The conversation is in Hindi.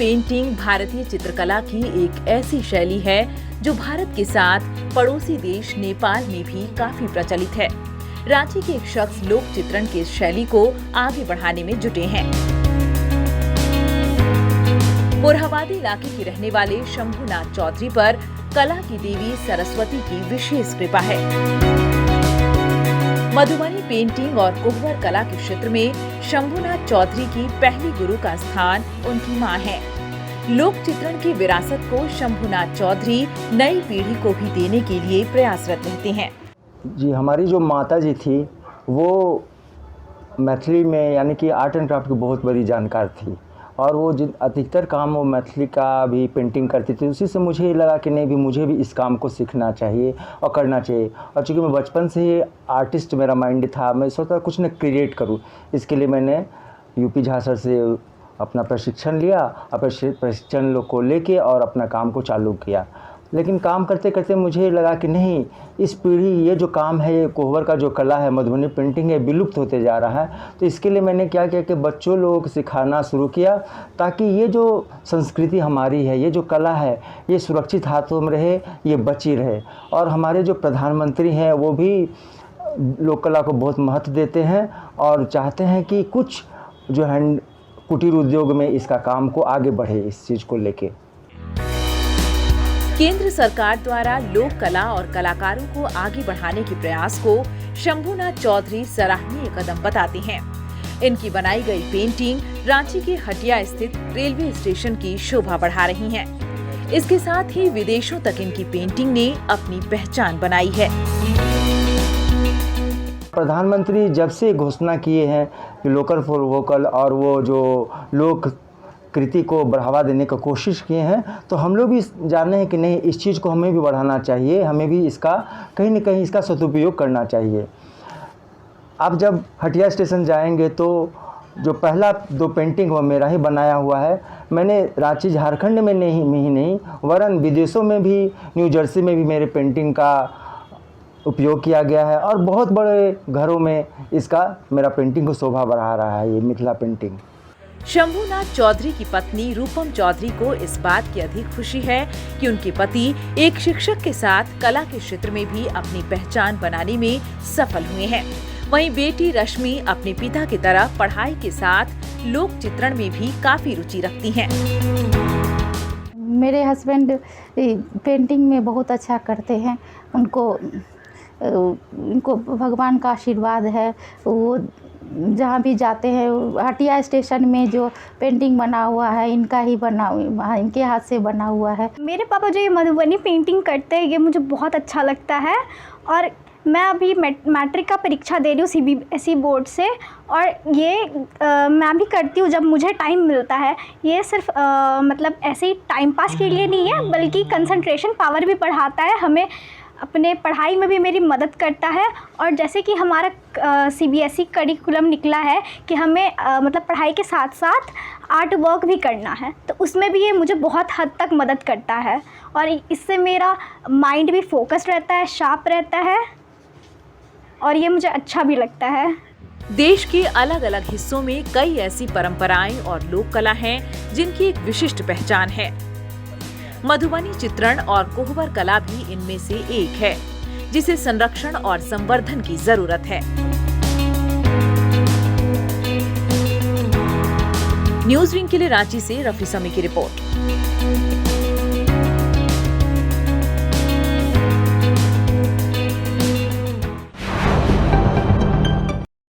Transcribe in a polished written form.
पेंटिंग भारतीय चित्रकला की एक ऐसी शैली है जो भारत के साथ पड़ोसी देश नेपाल में भी काफी प्रचलित है। रांची के एक शख्स लोक चित्रण की इस शैली को आगे बढ़ाने में जुटे हैं। मोरहाबादी इलाके के रहने वाले शंभुनाथ चौधरी पर कला की देवी सरस्वती की विशेष कृपा है। मधुबनी पेंटिंग और कोहबर कला के क्षेत्र में शंभुनाथ चौधरी की पहली गुरु का स्थान उनकी मां है। लोक चित्रण की विरासत को शंभुनाथ चौधरी नई पीढ़ी को भी देने के लिए प्रयासरत रहते हैं। जी, हमारी जो माता जी थी वो मैथिली में यानी कि आर्ट एंड क्राफ्ट की बहुत बड़ी जानकार थी और वो अधिकतर काम वो मैथिली का भी पेंटिंग करती थी। उसी से मुझे लगा कि नहीं भी मुझे भी इस काम को सीखना चाहिए और करना चाहिए। और चूँकि मैं बचपन से ही आर्टिस्ट मेरा माइंड था, मैं सोचा कुछ न क्रिएट करूँ। इसके लिए मैंने यूपी झांसर से अपना प्रशिक्षण लिया और प्रशिक्षण लोग को लेके और अपना काम को चालू किया। लेकिन काम करते करते मुझे लगा कि नहीं, इस पीढ़ी ये जो काम है, ये कोहबर का जो कला है, मधुबनी पेंटिंग है, विलुप्त होते जा रहा है। तो इसके लिए मैंने क्या किया कि बच्चों लोगों को सिखाना शुरू किया ताकि ये जो संस्कृति हमारी है, ये जो कला है, ये सुरक्षित हाथों में रहे, ये बची रहे। और हमारे जो प्रधानमंत्री हैं वो भी लोक कला को बहुत महत्व देते हैं और चाहते हैं कि कुछ जो हैंड कुटीर उद्योग में इसका काम को आगे बढ़े, इस चीज़ को लेके। केंद्र सरकार द्वारा लोक कला और कलाकारों को आगे बढ़ाने के प्रयास को शंभुनाथ चौधरी सराहनीय कदम बताते हैं। इनकी बनाई गई पेंटिंग रांची के हटिया स्थित रेलवे स्टेशन की शोभा बढ़ा रही हैं। इसके साथ ही विदेशों तक इनकी पेंटिंग ने अपनी पहचान बनाई है। प्रधानमंत्री जब से घोषणा किए हैं कि लोकल फॉर वोकल और वो जो लोक कृति को बढ़ावा देने की कोशिश किए हैं, तो हम लोग भी जाने हैं कि नहीं, इस चीज़ को हमें भी बढ़ाना चाहिए, हमें भी इसका कहीं न कहीं इसका सदुपयोग करना चाहिए। आप जब हटिया स्टेशन जाएंगे तो जो पहला 2 पेंटिंग वो मेरा ही बनाया हुआ है। मैंने रांची झारखंड में नहीं वरन विदेशों में भी, न्यू जर्सी में भी मेरे पेंटिंग का उपयोग किया गया है और बहुत बड़े घरों में इसका मेरा पेंटिंग को शोभा बढ़ा रहा है, ये मिथिला पेंटिंग। शंभुनाथ चौधरी की पत्नी रूपम चौधरी को इस बात की अधिक खुशी है कि उनके पति एक शिक्षक के साथ कला के क्षेत्र में भी अपनी पहचान बनाने में सफल हुए हैं। वहीं बेटी रश्मि अपने पिता की तरह पढ़ाई के साथ लोक चित्रण में भी काफी रुचि रखती हैं। मेरे हस्बैंड पेंटिंग में बहुत अच्छा करते हैं। उनको भगवान का आशीर्वाद है। वो जहाँ भी जाते हैं, हटिया स्टेशन में जो पेंटिंग बना हुआ है इनके हाथ से बना हुआ है। मेरे पापा जो ये मधुबनी पेंटिंग करते हैं, ये मुझे बहुत अच्छा लगता है। और मैं अभी मैट्रिक का परीक्षा दे रही हूँ CBSE बोर्ड से, और ये मैं भी करती हूँ जब मुझे टाइम मिलता है। ये सिर्फ मतलब ऐसे ही टाइम पास के लिए नहीं है, बल्कि कंसंट्रेशन पावर भी बढ़ाता है, हमें अपने पढ़ाई में भी मेरी मदद करता है। और जैसे कि हमारा CBSE करिकुलम निकला है कि हमें मतलब पढ़ाई के साथ साथ आर्ट वर्क भी करना है, तो उसमें भी ये मुझे बहुत हद तक मदद करता है। और इससे मेरा माइंड भी फोकस्ड रहता है, शार्प रहता है, और ये मुझे अच्छा भी लगता है। देश के अलग अलग हिस्सों में कई ऐसी परंपराएं और लोक कला हैं जिनकी एक विशिष्ट पहचान है। मधुबनी चित्रण और कोहबर कला भी इनमें से एक है, जिसे संरक्षण और संवर्धन की जरूरत है। न्यूज़ विंग के लिए रांची से रफी समी की रिपोर्ट।